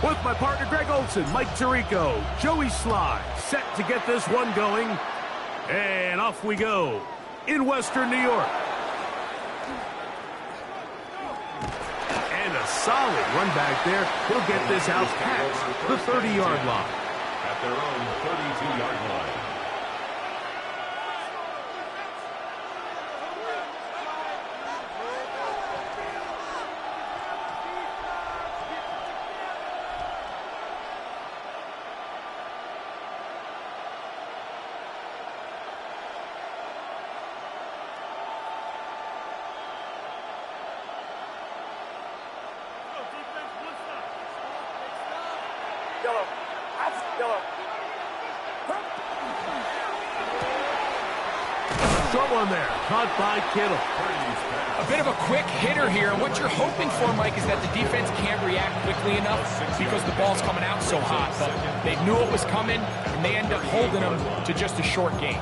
With my partner Greg Olson, Mike Tirico, Joey Sly, set to get this one going. And off we go in Western New York. And a solid run back there. He'll get this out past the 30-yard line. At their own 32-yard line. Short one there, caught by Kittle. A bit of a quick hitter here, and what you're hoping for, Mike, is that the defense can't react quickly enough because the ball's coming out so hot. But they knew it was coming, and they end up holding them to just a short gain.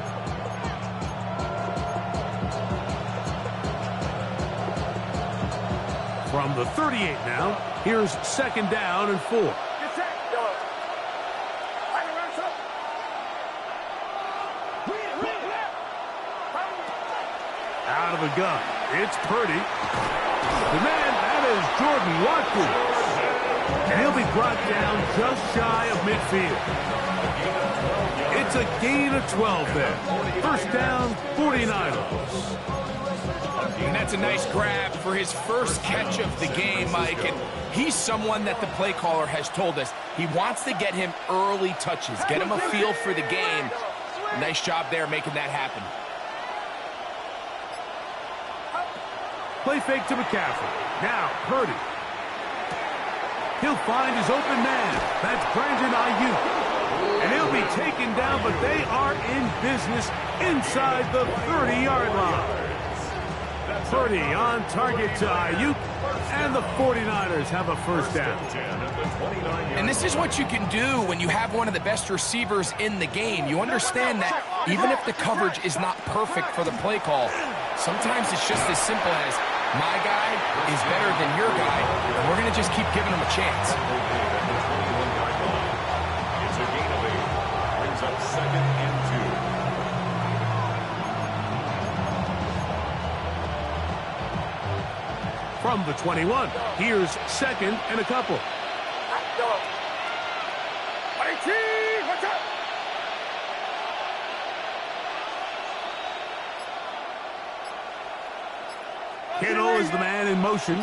From the 38 now, here's 2nd down and 4. Out of the gun, it's Purdy. The man, that is Jordan Watkins. And he'll be brought down just shy of midfield. It's a gain of 12 there. 1st down, 49ers. And that's a nice grab for his first catch of the game, Mike. And he's someone that the play caller has told us he wants to get him early touches, get him a feel for the game. Nice job there making that happen. Play fake to McCaffrey. Now, Purdy. He'll find his open man. That's Brandon Ayuk. And he'll be taken down, but they are in business inside the 30-yard line. Purdy on target to Ayuk, and the 49ers have a 1st down. And this is what you can do when you have one of the best receivers in the game. You understand that even if the coverage is not perfect for the play call, sometimes it's just as simple as my guy is better than your guy, and we're going to just keep giving him a chance. It's a gain of 8. Brings up 2nd and 2. From the 21, here's 2nd and a couple. Kittle is the man in motion.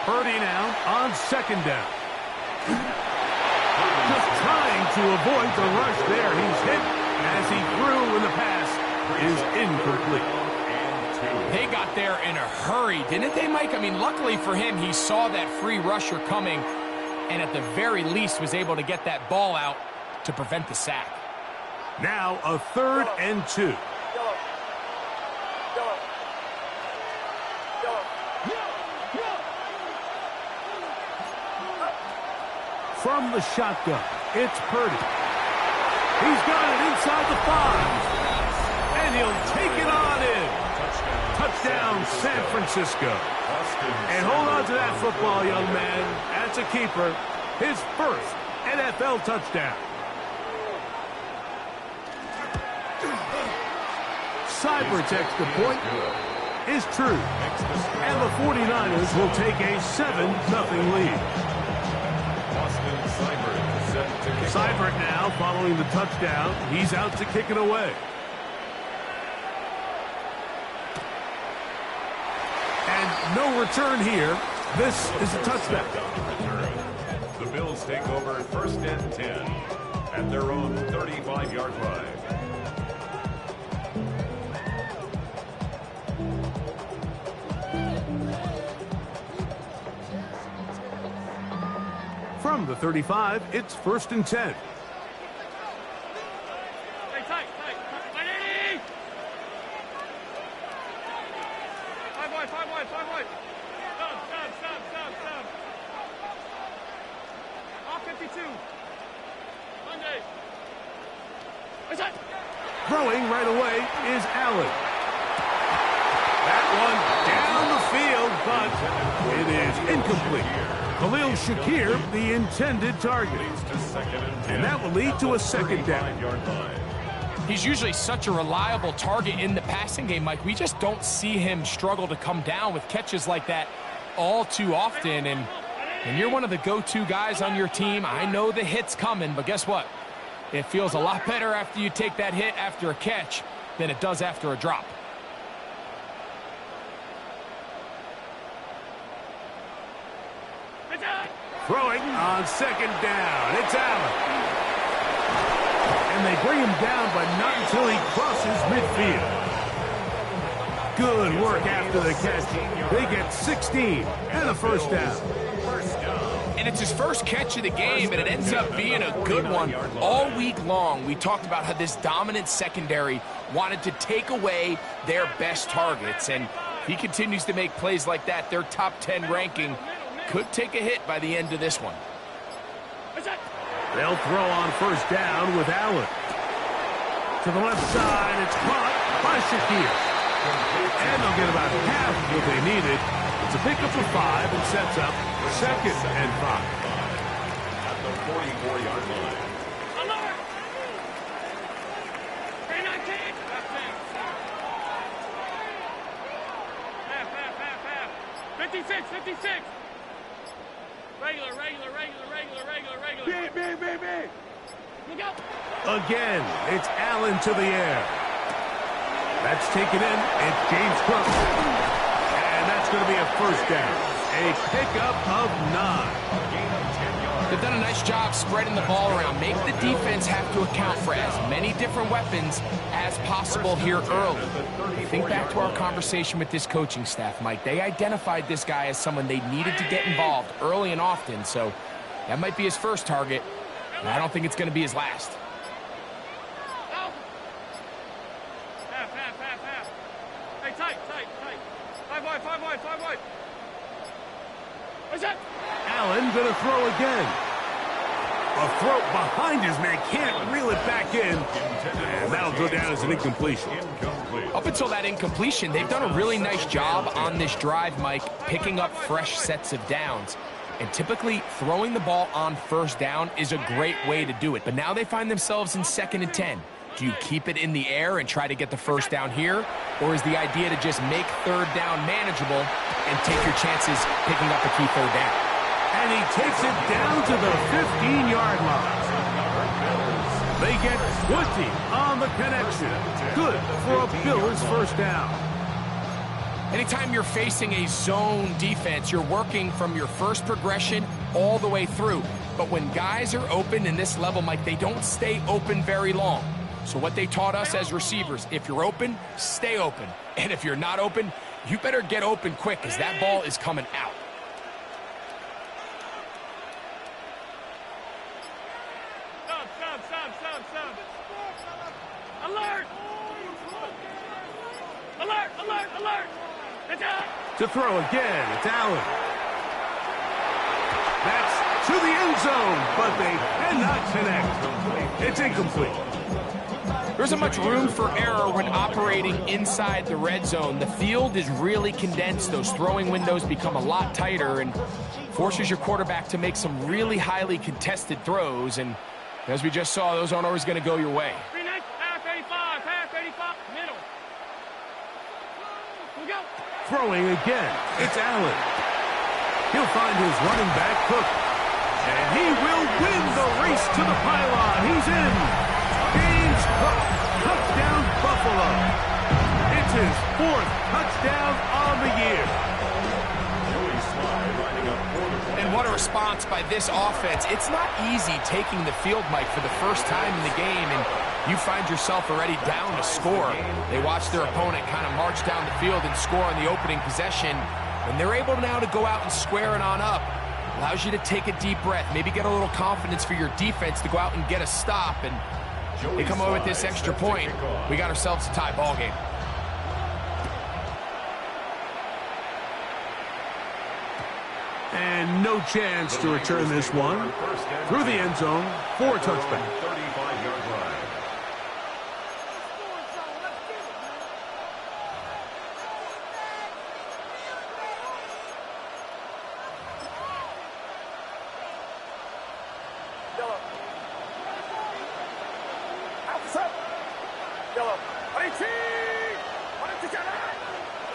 Purdy now on 2nd down. Just trying to avoid the rush there. He's hit as he threw in the pass is incomplete. They got there in a hurry, didn't they, Mike? I mean, luckily for him, he saw that free rusher coming and at the very least was able to get that ball out to prevent the sack. Now a 3rd and 2. From the shotgun, it's Purdy. He's got it inside the 5. And he'll take it on in. Touchdown, San Francisco. And hold on to that football, young man. That's a keeper. His 1st NFL touchdown. Cyber's extra point is true. And the 49ers will take a 7-0 lead. Seibert now following the touchdown. He's out to kick it away. And no return here. This is a touchdown. The Bills take over 1st and 10 at their own 35-yard line. From the 35, it's 1st and 10. Throwing right away is Allen. That one down the field. It is incomplete. Khalil Shakir, the intended target. And that will lead to a second down. He's usually such a reliable target in the passing game, Mike. We just don't see him struggle to come down with catches like that all too often. And you're one of the go-to guys on your team. I know the hit's coming, but guess what? It feels a lot better after you take that hit after a catch than it does after a drop. Throwing on second down. It's Allen. And they bring him down, but not until he crosses midfield. Good work after the catch. They get 16 and a first down. And it's his first catch of the game, and it ends up being a good one. All week long, we talked about how this dominant secondary wanted to take away their best targets. And if he continues to make plays like that, their top 10 ranking could take a hit by the end of this one. They'll throw on first down with Allen. To the left side, it's caught by Shakir. And they'll get about half what they needed. It's a pickup of 5 and sets up second and 5. At the 44-yard line. 56. Regular. Big. Look out. Again, it's Allen to the air. That's taken in. It's James Cook. And that's going to be a first down. A pickup of 9. They've done a nice job spreading the ball around. Make the defense have to account for as many different weapons as possible here early. Think back to our conversation with this coaching staff, Mike. They identified this guy as someone they needed to get involved early and often, so that might be his first target. And I don't think it's going to be his last. Half. Hey, tight. 5 wide. What's that? Allen going to throw again. A throw behind his man. Can't reel it back in. And that'll go down as an incompletion. Up until that incompletion, they've done a really nice job on this drive, Mike, picking up fresh sets of downs. And typically, throwing the ball on first down is a great way to do it. But now they find themselves in 2nd and 10. Do you keep it in the air and try to get the first down here? Or is the idea to just make third down manageable and take your chances picking up a key third down? And he takes it down to the 15-yard line. They get 20 on the connection. Good for a Bills first down. Anytime you're facing a zone defense, you're working from your first progression all the way through. But when guys are open in this level, Mike, they don't stay open very long. So what they taught us as receivers, if you're open, stay open. And if you're not open, you better get open quick because that ball is coming out. Stop. Alert. It's out. To throw again, it's Allen. That's to the end zone, but they cannot connect. It's incomplete. There isn't much room for error when operating inside the red zone. The field is really condensed. Those throwing windows become a lot tighter and forces your quarterback to make some really highly contested throws. And as we just saw, those aren't always going to go your way. Half 85, middle. We'll go. Throwing again, it's Allen. He'll find his running back, Cook. And he will win the race to the pylon. He's in. James Cook, touchdown Buffalo. It's his 4th touchdown on the year. And what a response by this offense. It's not easy taking the field, Mike, for the first time in the game, and you find yourself already down to score. They watch their opponent kind of march down the field and score on the opening possession, and they're able now to go out and square it on up. Allows you to take a deep breath, maybe get a little confidence for your defense to go out and get a stop, and they come away with this extra point. We got ourselves a tie ball game. And no chance to return this one. Through the end zone for a touchback. 35-yard line.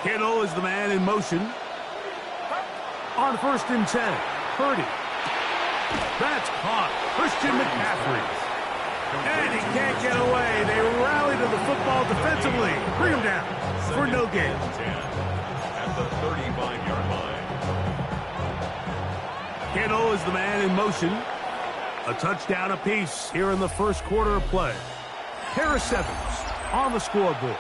Kittle is the man in motion. On 1st and 10, Purdy. That's caught. Christian McCaffrey. And he can't get away. They rally to the football defensively. Bring him down for no gain. At the 35-yard line. Kittle is the man in motion. A touchdown apiece here in the first quarter of play. Harris Evans on the scoreboard.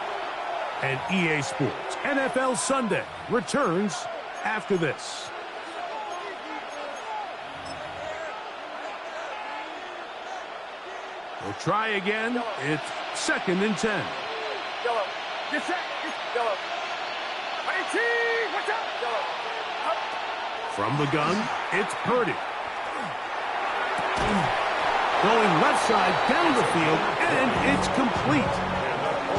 And EA Sports NFL Sunday returns after this. We'll try again. It's 2nd and 10. From the gun, it's Purdy. Going left side down the field, and it's complete.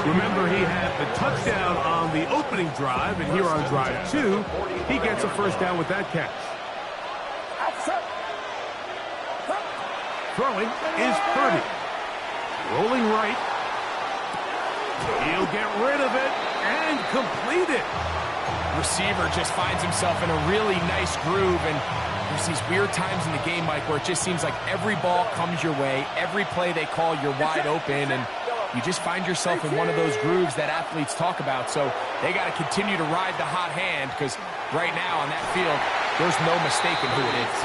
Remember, he had the touchdown on the opening drive, and here on drive 2, he gets a first down with that catch. Throwing is Purdy. Rolling right. He'll get rid of it and complete it. Receiver just finds himself in a really nice groove, and there's these weird times in the game, Mike, where it just seems like every ball comes your way, every play they call, you're wide open, and you just find yourself in one of those grooves that athletes talk about. So they got to continue to ride the hot hand, because right now on that field, there's no mistaking who it is.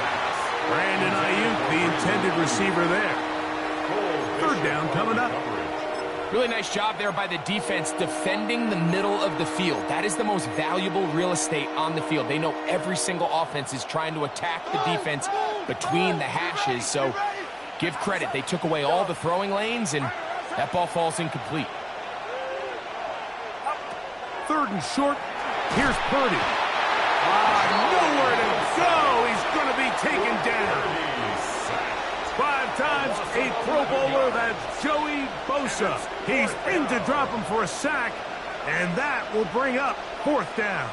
Brandon Ayuk, the intended receiver there. 3rd down coming up. Really nice job there by the defense defending the middle of the field. That is the most valuable real estate on the field. They know every single offense is trying to attack the defense between the hashes. So give credit. They took away all the throwing lanes, and that ball falls incomplete. 3rd and short. Here's Purdy. Nowhere to go. He's going to be taken down. 5 times a Pro Bowler, that's Joey Bosa. He's in to drop him for a sack, and that will bring up 4th down.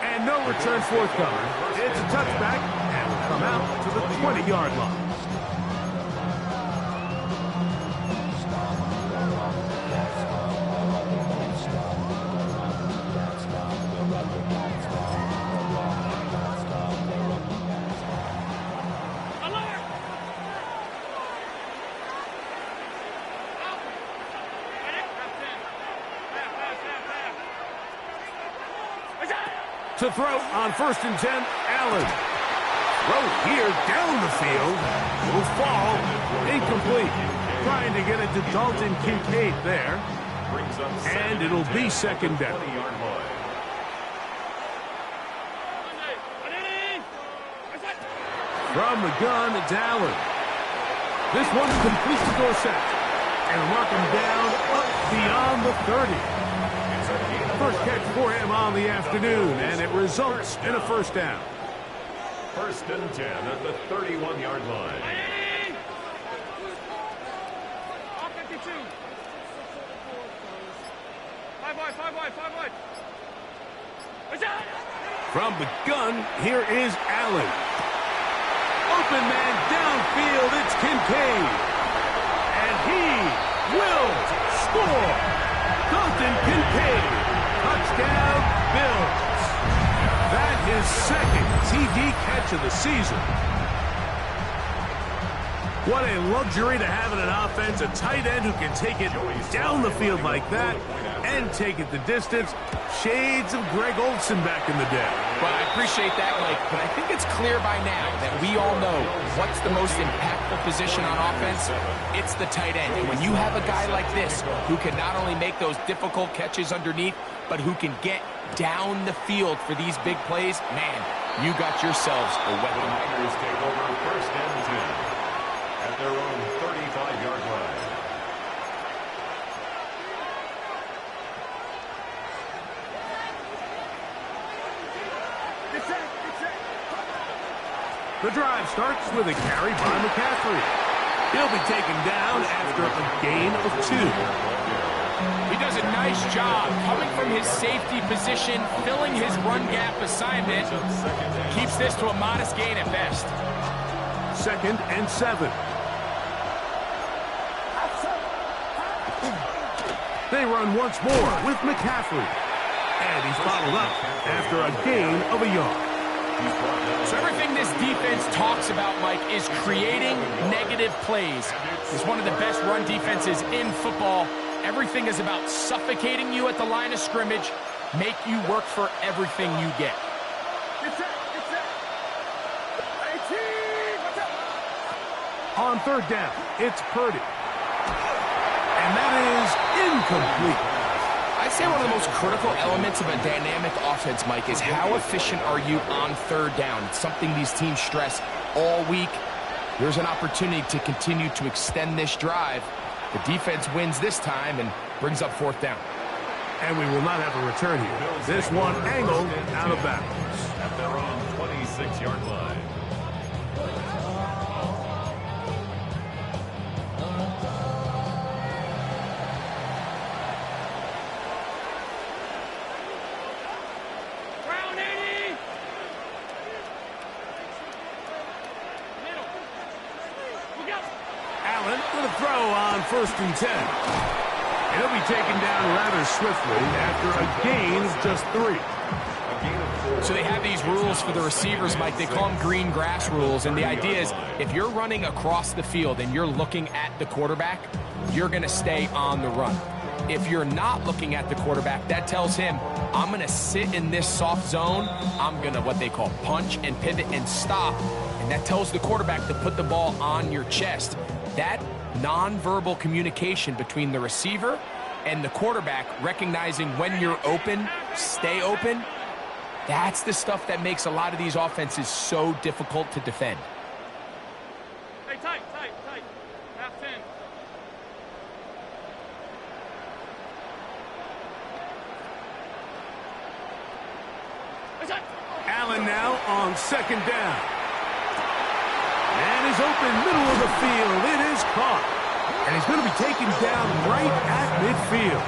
And no return forthcoming. It's a touchback, and will come out to the 20-yard line. To throw on 1st and 10, Allen. Throw here down the field. Will fall. Incomplete. Trying to get it to Dalton Kincaid there. And it'll be 2nd down. From the gun, it's Allen. This one's complete to Dorsett. And mark him down up beyond the 30. First catch for him on the afternoon, and it results in a first down. 1st and 10 at the 31-yard line. All 52. 5 wide. From the gun, here is Allen. Open man downfield, it's Kincaid. And he will score. Dalton Kincaid. Touchdown, Bills. That is 2nd TD catch of the season. What a luxury to have in an offense, a tight end who can take it down the field like that and take it the distance. Shades of Greg Olsen back in the day. Well, I appreciate that, Mike, but I think it's clear by now that we all know what's the most impactful position on offense. It's the tight end. And when you have a guy like this who can not only make those difficult catches underneath, but who can get down the field for these big plays, man, you got yourselves a weapon. The Niners take over 1st and 10 at their own 35-yard line. The drive starts with a carry by McCaffrey. He'll be taken down after a gain of 2. He does a nice job coming from his safety position, filling his run gap assignment. Keeps this to a modest gain at best. 2nd and 7. They run once more with McCaffrey. And he's bottled up after a gain of a yard. So everything this defense talks about, Mike, is creating negative plays. It's one of the best run defenses in football. Everything is about suffocating you at the line of scrimmage, make you work for everything you get. On 3rd down, it's Purdy. And that is incomplete. I'd say one of the most critical elements of a dynamic offense, Mike, is how efficient are you on 3rd down. It's something these teams stress all week. There's an opportunity to continue to extend this drive. The defense wins this time and brings up 4th down. And we will not have a return here. This one angled out of bounds. At their own 26-yard line. Brown 80. Middle. Look out. Allen with a throw on 1st and 10. And he'll be taken down rather swiftly after a gain of just 3. So they have these rules for the receivers, Mike. They call them green grass rules. And the idea is if you're running across the field and you're looking at the quarterback, you're going to stay on the run. If you're not looking at the quarterback, that tells him, I'm going to sit in this soft zone. I'm going to what they call punch and pivot and stop. And that tells the quarterback to put the ball on your chest. That nonverbal communication between the receiver and the quarterback, recognizing when you're open, stay open, that's the stuff that makes a lot of these offenses so difficult to defend. Hey, tight. Half 10. Allen now on 2nd down. And is open middle of the field. It is caught. And he's going to be taken down right at midfield.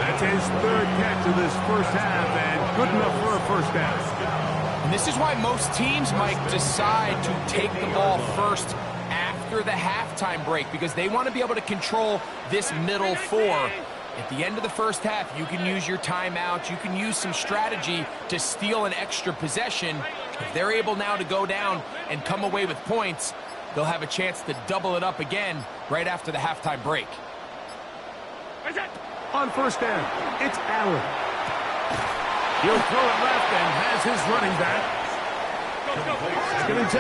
That's his 3rd catch of this first half, and good enough for a 1st down. And this is why most teams, Mike, decide to take the ball first after the halftime break, because they want to be able to control this middle 4. At the end of the first half, you can use your timeout. You can use some strategy to steal an extra possession. If they're able now to go down and come away with points, they'll have a chance to double it up again right after the halftime break. On 1st down, it's Allen. He'll throw it left and has his running back. 2nd and 10.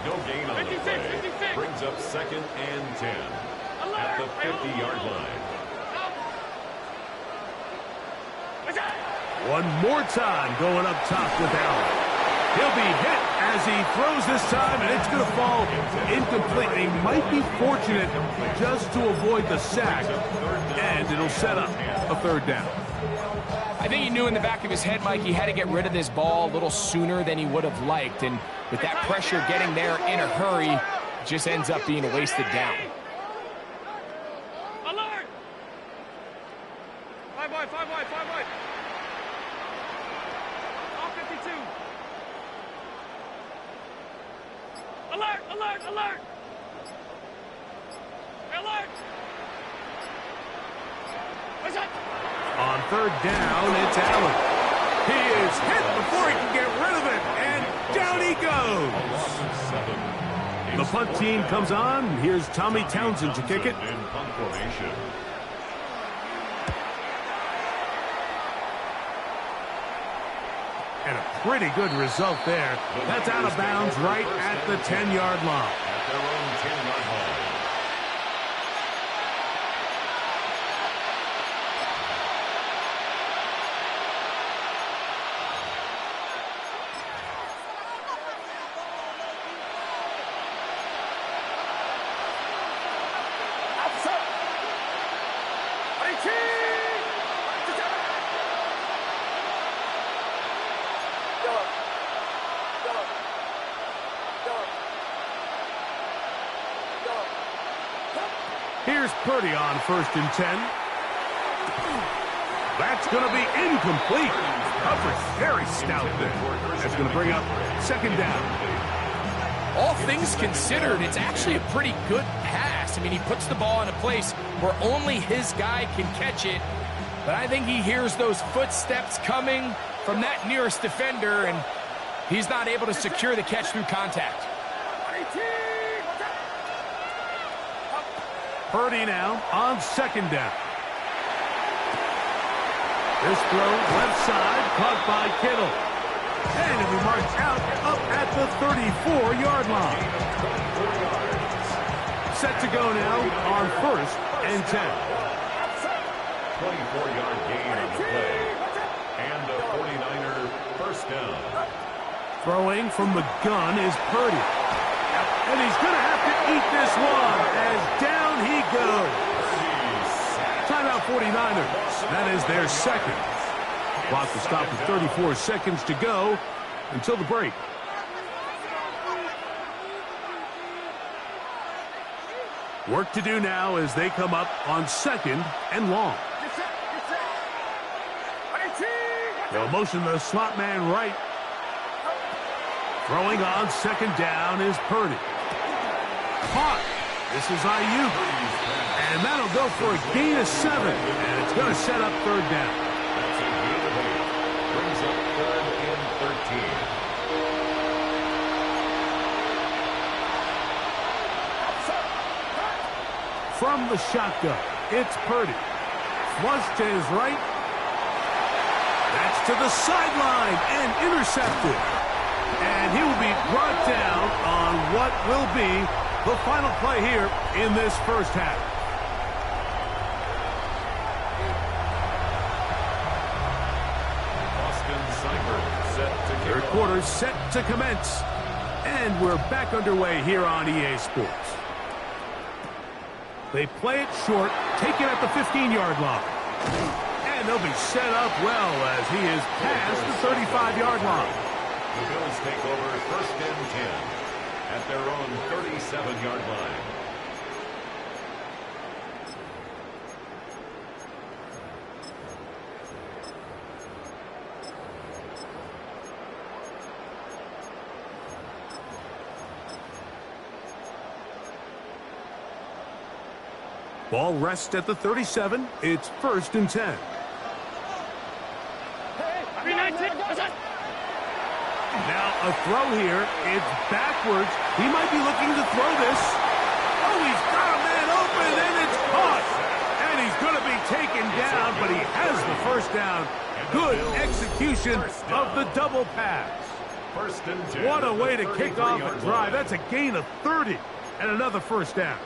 No gain on the play. Brings up 2nd and 10. At the 50-yard line. One more time going up top with Allen. He'll be hit as he throws this time, and it's going to fall incomplete. He might be fortunate just to avoid the sack, and it'll set up a 3rd down. I think he knew in the back of his head, Mike, he had to get rid of this ball a little sooner than he would have liked, and with that pressure getting there in a hurry, it just ends up being a wasted down. Alert! 5 wide. All 52. Alert! Alert! On 3rd down, it's Allen. He is hit before he can get rid of it, and down he goes. The punt team comes on. Here's Tommy Townsend to kick it. In punt formation. And a pretty good result there. That's out of bounds right at the 10-yard line. At their own 10-yard line. Here's Purdy on 1st and 10. That's going to be incomplete. Coverage very stout there. That's going to bring up 2nd down. All things considered, it's actually a pretty good pass. I mean, he puts the ball in a place where only his guy can catch it. But I think he hears those footsteps coming from that nearest defender, and he's not able to secure the catch through contact. Purdy now on 2nd down. This throw left side, caught by Kittle. And if he marks out up at the 34-yard line. Set to go now on 1st and 10. 24-yard gain on the play. And a 49er 1st down. Throwing from the gun is Purdy. And he's going to have to eat this one as down he goes. Timeout 49ers. That is their 2nd. Clock to stop with 34 seconds to go until the break. Work to do now as they come up on 2nd and long. They'll motion the slot man right. Throwing on 2nd down is Purdy. Caught. This is Ayuk. And that'll go for a gain of 7. And it's going to set up 3rd down. That's a gain of 8. Brings up 3rd and 13. From the shotgun, it's Purdy. Flush to his right. That's to the sideline and intercepted. And he will be brought down on what will be the final play here in this 1st half. Austin Seibert set to kick 3rd off. quarter set to commence. And we're back underway here on EA Sports. They play it short, take it at the 15-yard line. And they'll be set up well as he is past the 35-yard line. The Bills take over 1st and 10 at their own 37-yard line. Ball rests at the 37. It's 1st and 10. Now a throw here. It's backwards. He might be looking to throw this. Oh, he's got a man open, and it's caught. And he's going to be taken down, but he has the 1st down. Good execution of the double pass. 1st and 10. What a way to kick off a 33-yard drive. line. That's a gain of 30 and another 1st down.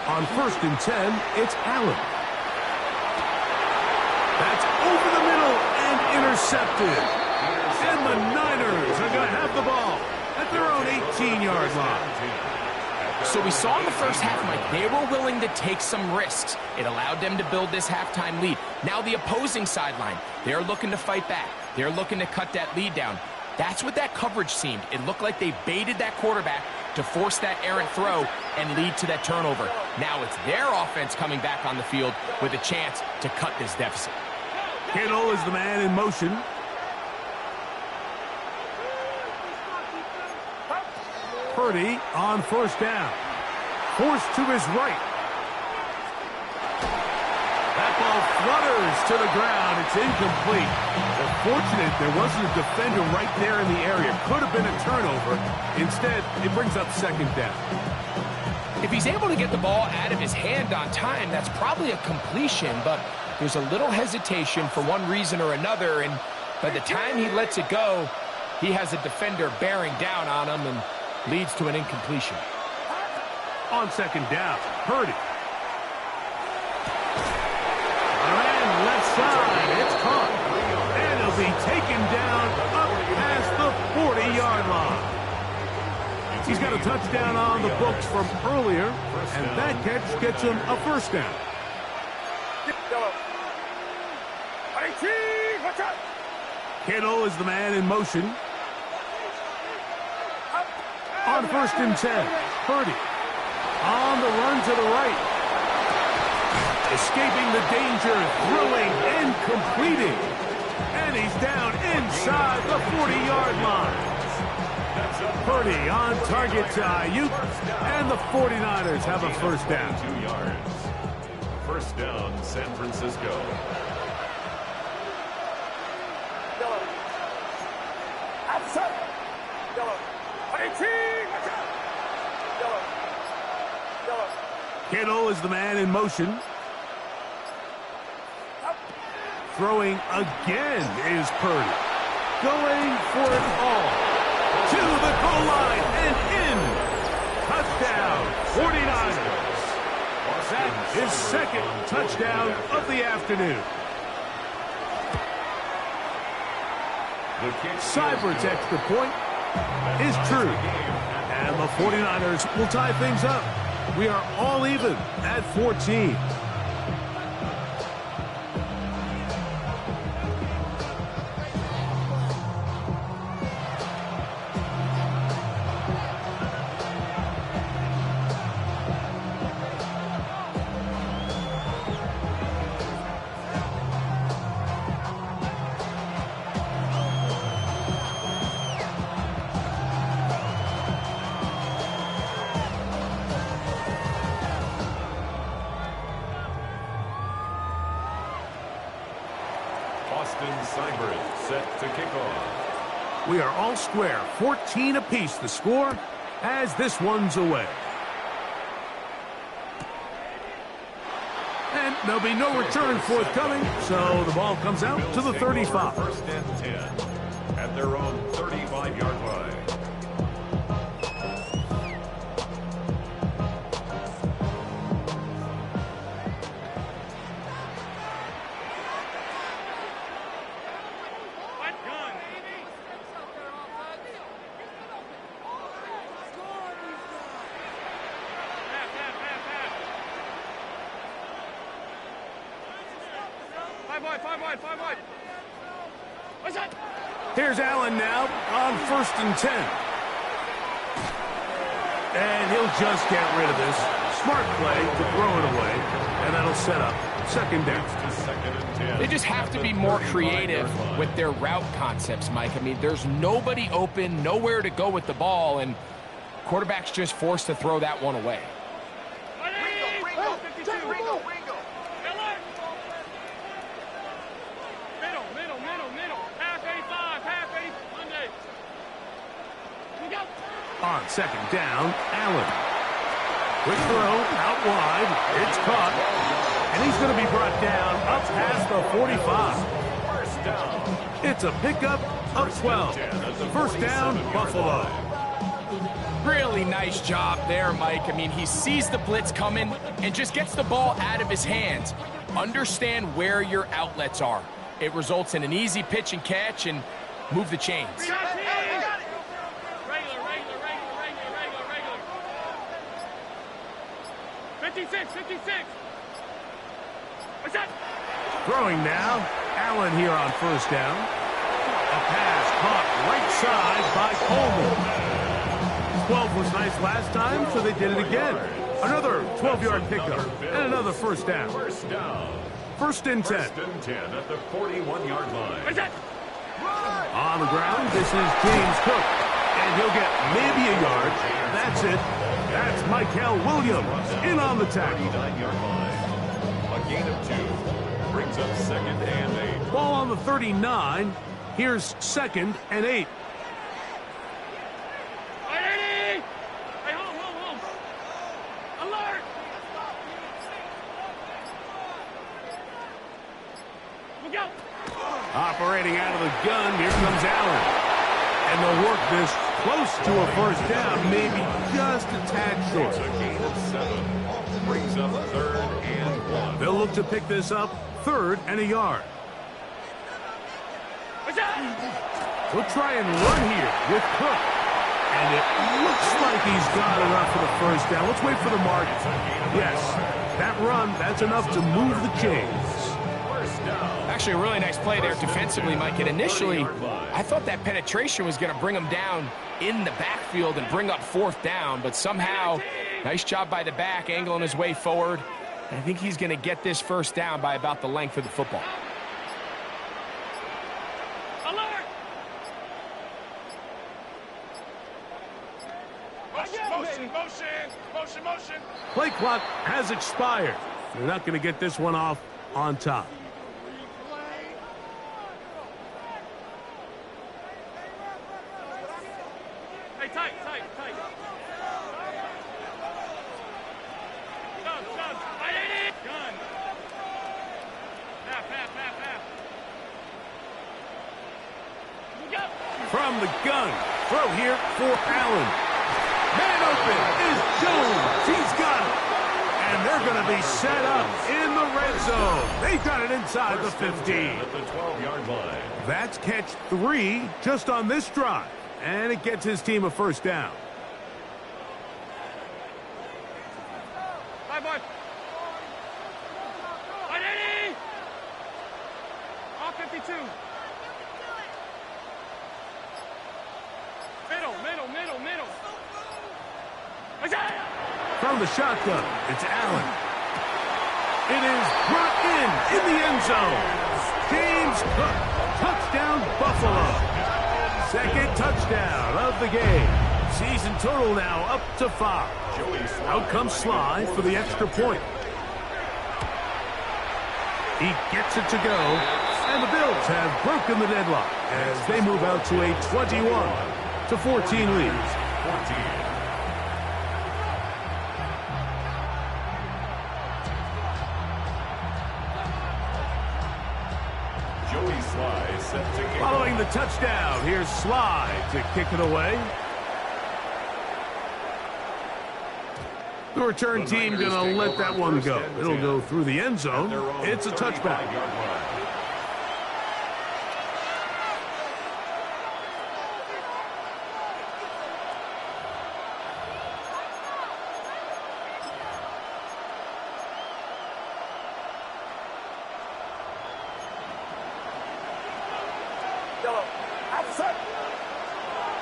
On 1st and 10, it's Allen. That's over the middle and intercepted. And the Niners are going to have the ball at their own 18-yard line. So we saw in the 1st half, Mike, they were willing to take some risks. It allowed them to build this halftime lead. Now the opposing sideline, they're looking to fight back. They're looking to cut that lead down. That's what that coverage seemed. It looked like they baited that quarterback to force that errant throw and lead to that turnover. Now it's their offense coming back on the field with a chance to cut this deficit. Kittle is the man in motion. Purdy on 1st down. Forced to his right. That ball flutters to the ground. It's incomplete. They're fortunate there wasn't a defender right there in the area. Could have been a turnover. Instead, it brings up 2nd down. If he's able to get the ball out of his hand on time, that's probably a completion, but there's a little hesitation for one reason or another, and by the time he lets it go, he has a defender bearing down on him and leads to an incompletion. On 2nd down, Purdy. And left side, it's caught. And he'll he'll be taken down up past the 40-yard line. He's got a touchdown on the books from earlier, and that catch gets him a first down. Kittle is the man in motion. On 1st and 10, Purdy on the run to the right. Escaping the danger, throwing and completing. And he's down inside the 40-yard line. Purdy on target to Ayuk, and the 49ers have a first down. 2 yards. First down, San Francisco. Kittle is the man in motion. Throwing again is Purdy. Going for it all. To the goal line and in. Touchdown, 49ers. That's his second touchdown of the afternoon. Seibert's extra point is true. And the 49ers will tie things up. We are all even at 14. Seibert set to kick off. We are all square, 14 apiece the score as this one's away. And there'll be no return forthcoming, so the ball comes out to the 35. First and 10 at their own 35-yard line. Five wide. What's that? Here's Allen now on 1st and 10. And he'll just get rid of this. Smart play to throw it away. And that'll set up second down. They just have to be more creative with their route concepts, Mike. I mean, there's nobody open, nowhere to go with the ball, and quarterback's just forced to throw that one away. On second down, Allen. Quick throw, out wide. It's caught. And he's going to be brought down up past the 45. First down. It's a pickup of 12. First down, Buffalo. Really nice job there, Mike. I mean, he sees the blitz coming and just gets the ball out of his hands. Understand where your outlets are. It results in an easy pitch and catch and move the chains. 56. What's that? Throwing now, Allen here on first down. A pass caught right side by Coleman. 12 was nice last time, so they did it again. Another 12-yard pickup and another first down. First down. First and 10. First and 10 at the 41-yard line. What's that? On the ground, this is James Cook. And he'll get maybe a yard. That's it. That's Mykel Williams in on the tackle. 39-yard line. A gain of 2. Brings up second and 8. Ball on the 39. Here's second and 8. Hey, home. Alert! Look out! Operating out of the gun, here comes Allen. And they'll work this close to a first down, maybe just a tad short. It's a gain of 7. Brings up third and 1. They'll look to pick this up, third and a yard. What's He'll try and run here with Cook. And it looks like he's got enough for the first down. Let's wait for the mark. Yes, that run, that's enough to move the chains. Actually, a really nice play there defensively, Mike. And initially, I thought that penetration was going to bring him down in the backfield and bring up fourth down. But somehow, nice job by the back, angling his way forward. And I think he's going to get this first down by about the length of the football. Alert! Motion. Play clock has expired. They're not going to get this one off on top. Hey, tight. Done. Gun. Half. Look out! From the gun, throw here for Allen. Man open is Jones. He's got it. And they're going to be set up in the red zone. They got it inside the 15. At the 12-yard line. That's catch 3 just on this drive. And it gets his team a first down. 5-1. 180. All 52. Middle. From the shotgun, it's Allen. It is brought in the end zone. James Cook, touchdown Buffalo. Second touchdown of the game. Season total now up to 5. Out comes Sly for the extra point. He gets it to go, and the Bills have broken the deadlock as they move out to a 21-14 lead. Following the touchdown, here's Sly to kick it away. The return team going to let that one go. It'll go through the end zone. It's a touchback.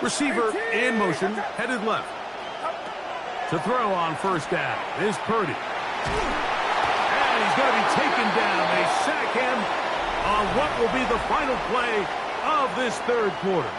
Receiver in motion, headed left. To throw on first down is Purdy. And he's going to be taken down. They sack him on what will be the final play of this third quarter.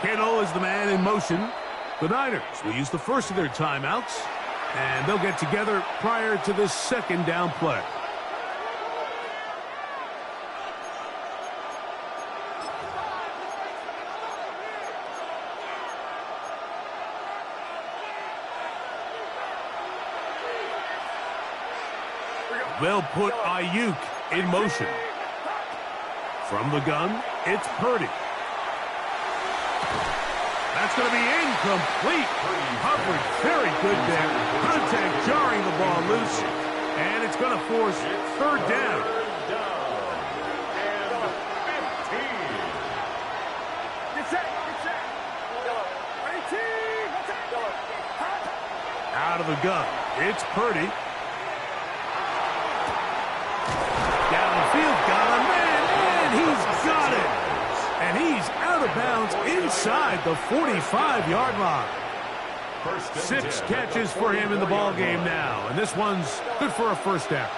Kittle is the man in motion. The Niners will use the first of their timeouts, and they'll get together prior to this second down play. They'll put Ayuk in motion. From the gun, it's Purdy. That's going to be incomplete. Coverage very good there. Contact jarring the ball loose. And it's going to force third down. Out of the gun. It's Purdy. Downfield, got a man, and he's got it. And he's out of bounds inside the 45-yard line. 6 catches for him in the ball game now, and this one's good for a first down.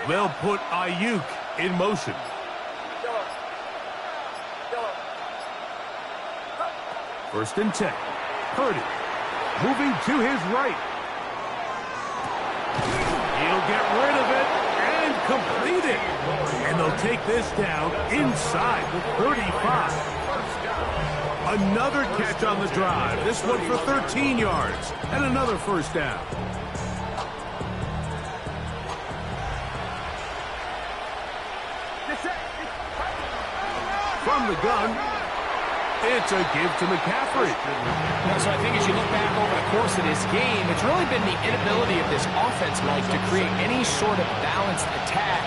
They'll put Ayuk in motion. First and 10. Purdy moving to his right. He'll get rid of it and complete it. And they'll take this down inside the 35. Another catch on the drive. This one for 13 yards and another first down. From the gun, it's a give to McCaffrey. So I think as you look back over the course of this game, it's really been the inability of this offense, Mike, to create any sort of balanced attack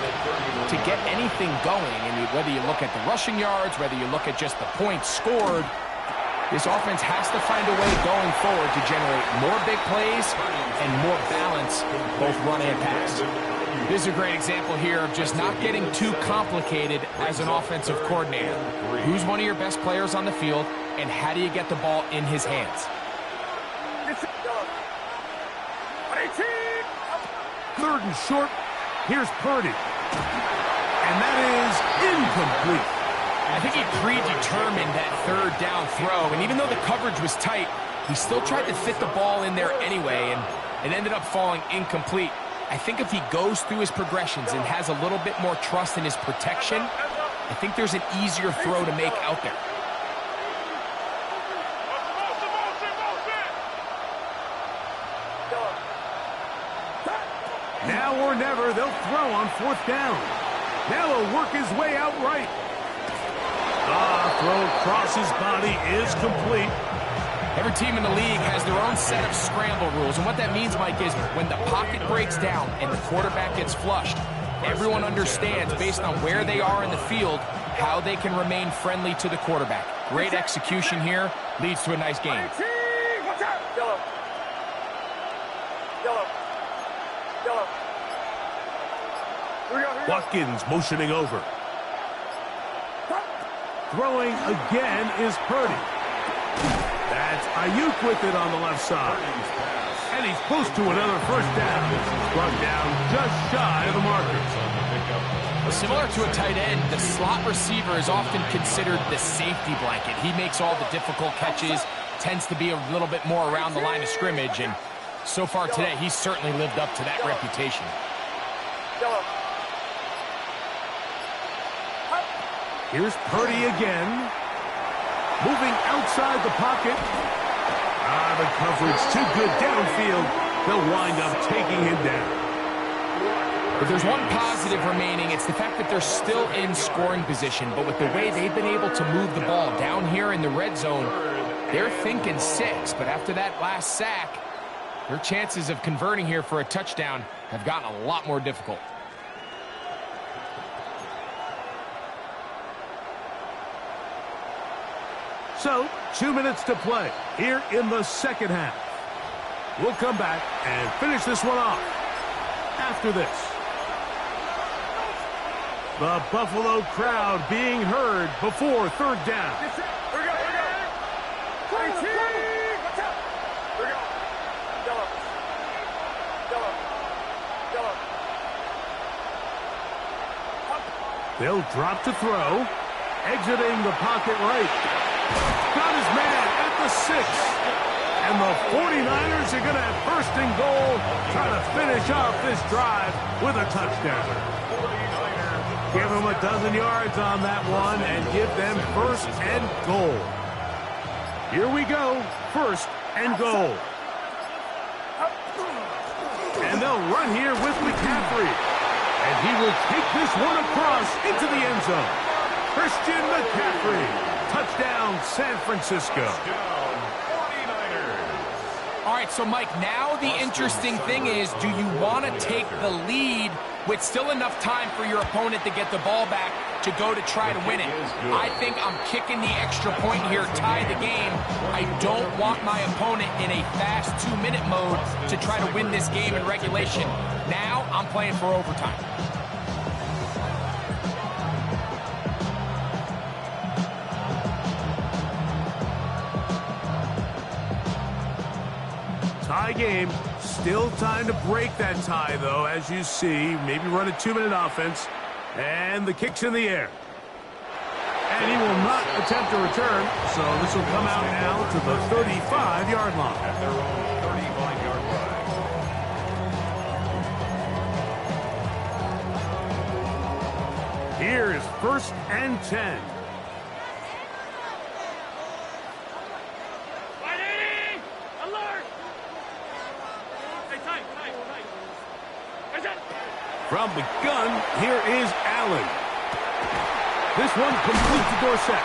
to get anything going. And whether you look at the rushing yards, whether you look at just the points scored, this offense has to find a way going forward to generate more big plays and more balance, both run and pass. This is a great example here of just not getting too complicated as an offensive coordinator. Who's one of your best players on the field, and how do you get the ball in his hands? Third and short. Here's Purdy. And that is incomplete. I think he predetermined that third down throw, and even though the coverage was tight, he still tried to fit the ball in there anyway, and it ended up falling incomplete. I think if he goes through his progressions and has a little bit more trust in his protection, I think there's an easier throw to make out there. Now or never, they'll throw on fourth down. Now he'll work his way out right. Throw across his body is complete. Every team in the league has their own set of scramble rules, and what that means, Mike, is when the pocket breaks down and the quarterback gets flushed, everyone understands, based on where they are in the field, how they can remain friendly to the quarterback. Great execution here, leads to a nice game. Watkins motioning over. Throwing again is Purdy. That's Ayuk with it on the left side. And he's close to another first down. Brought down just shy of the marker. Similar to a tight end, the slot receiver is often considered the safety blanket. He makes all the difficult catches, tends to be a little bit more around the line of scrimmage, and so far today, he's certainly lived up to that reputation. Here's Purdy again. Moving outside the pocket. The coverage too good downfield. They'll wind up taking him down. If there's one positive remaining, it's the fact that they're still in scoring position. But with the way they've been able to move the ball down here in the red zone, they're thinking 6. But after that last sack, their chances of converting here for a touchdown have gotten a lot more difficult. So, 2 minutes to play here in the second half. We'll come back and finish this one off after this. The Buffalo crowd being heard before third down. They'll drop to throw. Exiting the pocket right. Got his man at the 6. And the 49ers are going to have first and goal, trying to finish off this drive with a touchdown. Give them a dozen yards on that one and give them first and goal. Here we go, first and goal. And they'll run here with McCaffrey. And he will take this one across into the end zone. Christian McCaffrey. Touchdown, San Francisco. All right, so Mike, now the interesting thing is, do you want to take the lead with still enough time for your opponent to get the ball back to go to try to win it? I think I'm kicking the extra point here, tie the game. I don't want my opponent in a fast 2-minute mode to try to win this game in regulation. Now I'm playing for overtime. Tie game. Still time to break that tie, though, as you see. Maybe run a 2-minute offense. And the kick's in the air. And he will not attempt a return, so this will come out now to the 35-yard line. At their own 35-yard line. Here's first and 10. From the gun, here is Allen. This one completes to Dorsett.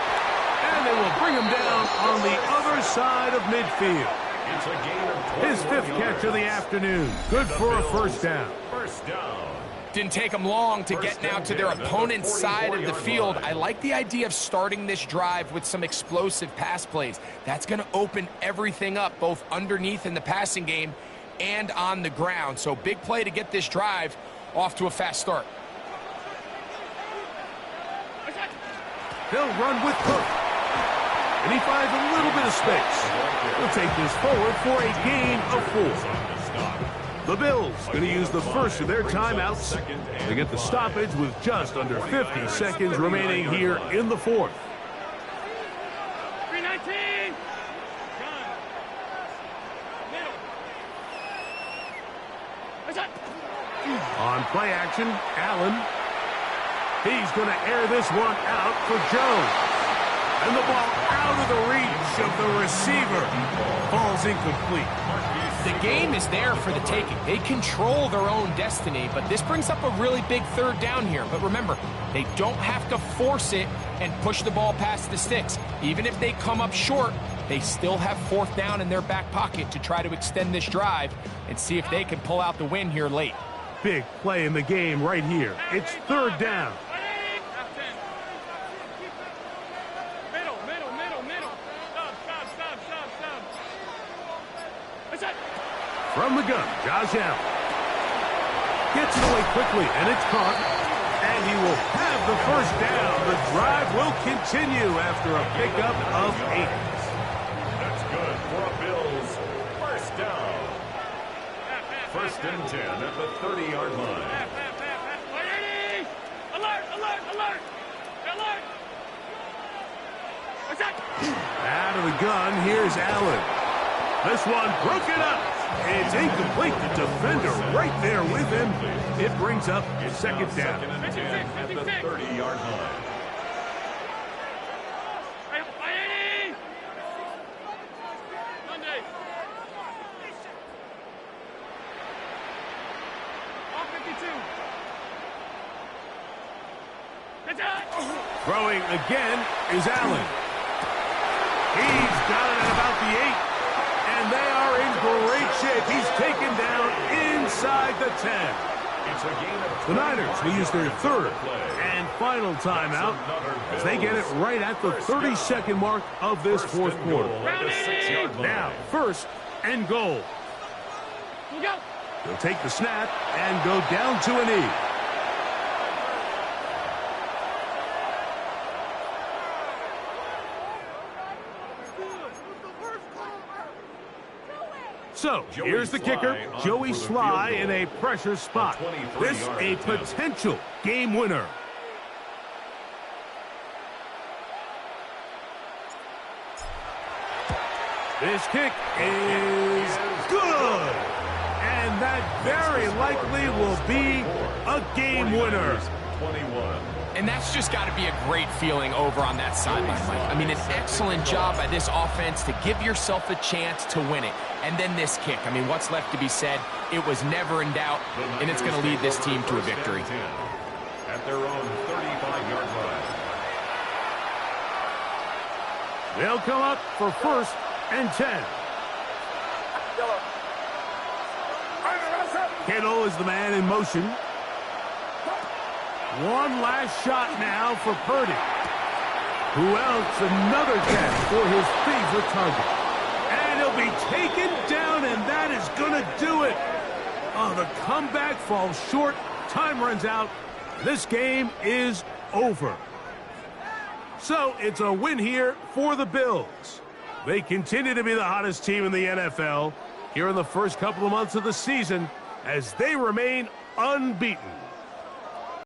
And they will bring him down on the other side of midfield. It's a gain of 20 His fifth catch of the afternoon. Good for a first down. First down. Didn't take them long to get now to their opponent's side of the field. I like the idea of starting this drive with some explosive pass plays. That's going to open everything up, both underneath in the passing game and on the ground. So big play to get this drive off to a fast start. They'll run with Cook. And he finds a little bit of space. He'll take this forward for a gain of 4. The Bills going to use the first of their timeouts to get the stoppage with just under 50 seconds remaining here in the fourth. 319. On play action, Allen. He's going to air this one out for Jones. And the ball out of the reach of the receiver. Falls incomplete. The game is there for the taking. They control their own destiny, but this brings up a really big third down here. But remember, they don't have to force it and push the ball past the sticks. Even if they come up short, they still have fourth down in their back pocket to try to extend this drive and see if they can pull out the win here late. Big play in the game right here. It's third down. From the gun, Josh Allen. Gets it away quickly, and it's caught. And he will have the first down. The drive will continue after a pickup of 8. That's good for a Bills first down. First and 10 at the 30-yard line. Alert, alert, alert. Alert. Out of the gun, here's Allen. This one broken up. It's incomplete. The defender right there with him. It brings up second down. Second and 10 at the 30-yard line. Throwing again is Allen. He's got it at about the 8. And they are in great shape. He's taken down inside the 10. It's a gain of The Niners will use their third and final timeout as they get it right at the 32nd mark of this fourth quarter. Now, first and goal. They'll take the snap and go down to a knee. So, here's the kicker, Joey Sly in a pressure spot. This a potential game winner. This kick is good. And that very likely will be a game winner. 21. And that's just got to be a great feeling over on that sideline, Mike. I mean, an excellent job by this offense to give yourself a chance to win it. And then this kick. I mean, what's left to be said? It was never in doubt, and it's going to lead this team to a victory. At their own 35-yard line. They'll come up for first and 10. Kittle is the man in motion. One last shot now for Purdy. Who else? Another catch for his favorite target. And he'll be taken down, and that is going to do it. Oh, the comeback falls short. Time runs out. This game is over. So it's a win here for the Bills. They continue to be the hottest team in the NFL here in the first couple of months of the season as they remain unbeaten.